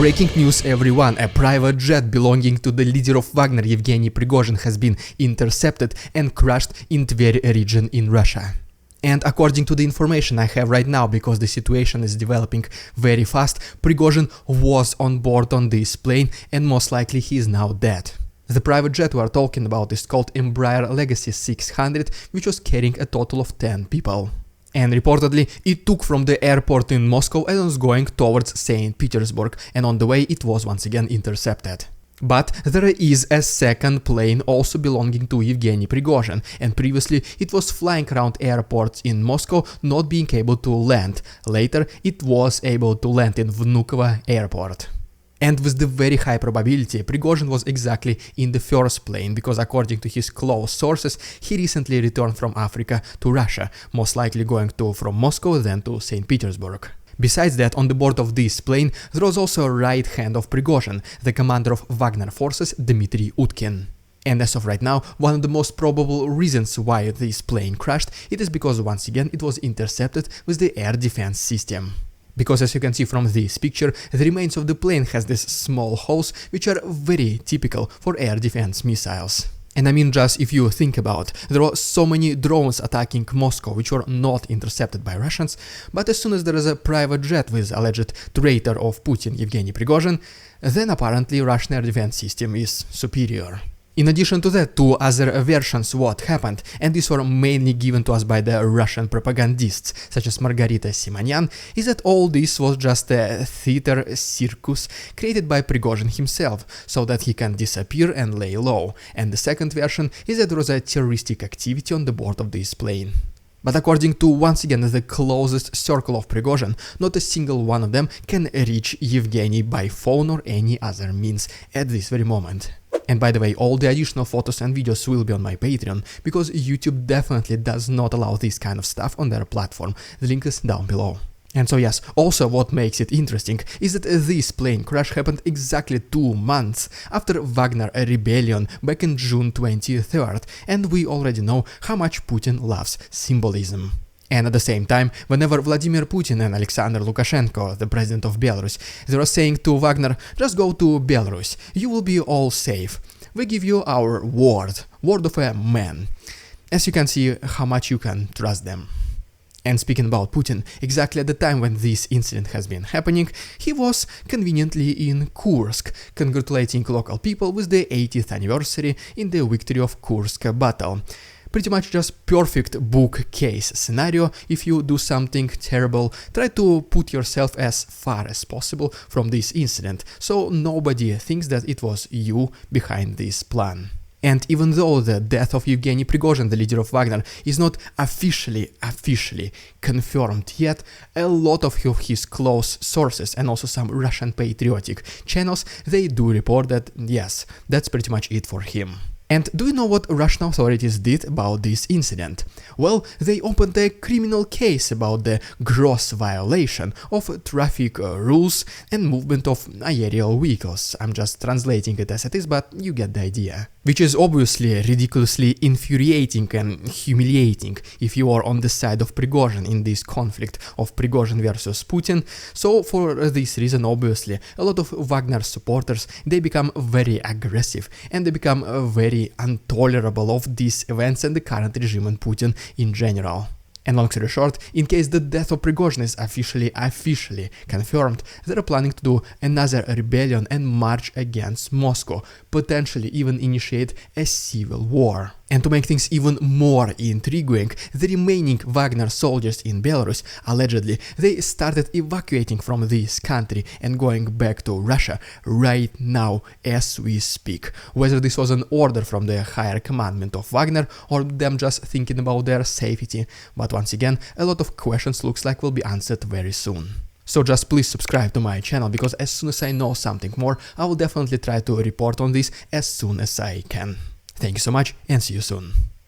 Breaking news everyone, a private jet belonging to the leader of Wagner, Evgeny Prigozhin, has been intercepted and crashed in Tver region in Russia. And according to the information I have right now, because the situation is developing very fast, Prigozhin was on board on this plane and most likely he is now dead. The private jet we are talking about is called Embraer Legacy 600, which was carrying a total of 10 people. And reportedly, it took from the airport in Moscow and was going towards St. Petersburg, and on the way it was once again intercepted. But there is a second plane also belonging to Evgeny Prigozhin, and previously it was flying around airports in Moscow, not being able to land. Later it was able to land in Vnukovo airport. And with the very high probability, Prigozhin was exactly in the first plane, because according to his close sources, he recently returned from Africa to Russia, most likely going from Moscow then to St. Petersburg. Besides that, on the board of this plane, there was also a right hand of Prigozhin, the commander of Wagner forces, Dmitry Utkin. And as of right now, one of the most probable reasons why this plane crashed, it is because once again it was intercepted with the air defense system. Because as you can see from this picture, the remains of the plane has these small holes which are very typical for air defense missiles. And I mean, just if you think about, there were so many drones attacking Moscow which were not intercepted by Russians, but as soon as there is a private jet with alleged traitor of Putin, Evgeny Prigozhin, then apparently Russian air defense system is superior. In addition to that, two other versions what happened, and these were mainly given to us by the Russian propagandists, such as Margarita Simonyan, is that all this was just a theater circus created by Prigozhin himself, so that he can disappear and lay low, and the second version is that there was a terroristic activity on the board of this plane. But according to, once again, the closest circle of Prigozhin, not a single one of them can reach Evgeny by phone or any other means at this very moment. And by the way, all the additional photos and videos will be on my Patreon, because YouTube definitely does not allow this kind of stuff on their platform. The link is down below. And so yes, also what makes it interesting is that this plane crash happened exactly 2 months after Wagner rebellion back in June 23rd, and we already know how much Putin loves symbolism. And at the same time, whenever Vladimir Putin and Alexander Lukashenko, the president of Belarus, they were saying to Wagner, just go to Belarus, you will be all safe. We give you our word of a man. As you can see how much you can trust them. And speaking about Putin, exactly at the time when this incident has been happening, he was conveniently in Kursk, congratulating local people with the 80th anniversary in the victory of Kursk battle. Pretty much just perfect book case scenario. If you do something terrible, try to put yourself as far as possible from this incident, so nobody thinks that it was you behind this plan. And even though the death of Evgeny Prigozhin, the leader of Wagner, is not officially confirmed yet, a lot of his close sources and also some Russian patriotic channels, they do report that yes, that's pretty much it for him. And do you know what Russian authorities did about this incident? Well, they opened a criminal case about the gross violation of traffic rules and movement of aerial vehicles. I'm just translating it as it is, but you get the idea. Which is obviously ridiculously infuriating and humiliating if you are on the side of Prigozhin in this conflict of Prigozhin versus Putin. So for this reason, obviously, a lot of Wagner supporters, they become very aggressive and they become very intolerable of these events and the current regime and Putin in general. And long story short, in case the death of Prigozhin is officially confirmed, they are planning to do another rebellion and march against Moscow, potentially even initiate a civil war. And to make things even more intriguing, the remaining Wagner soldiers in Belarus, allegedly, they started evacuating from this country and going back to Russia right now as we speak. Whether this was an order from the higher commandment of Wagner or them just thinking about their safety, but once again, a lot of questions looks like will be answered very soon. So just please subscribe to my channel, because as soon as I know something more, I will definitely try to report on this as soon as I can. Thank you so much and see you soon.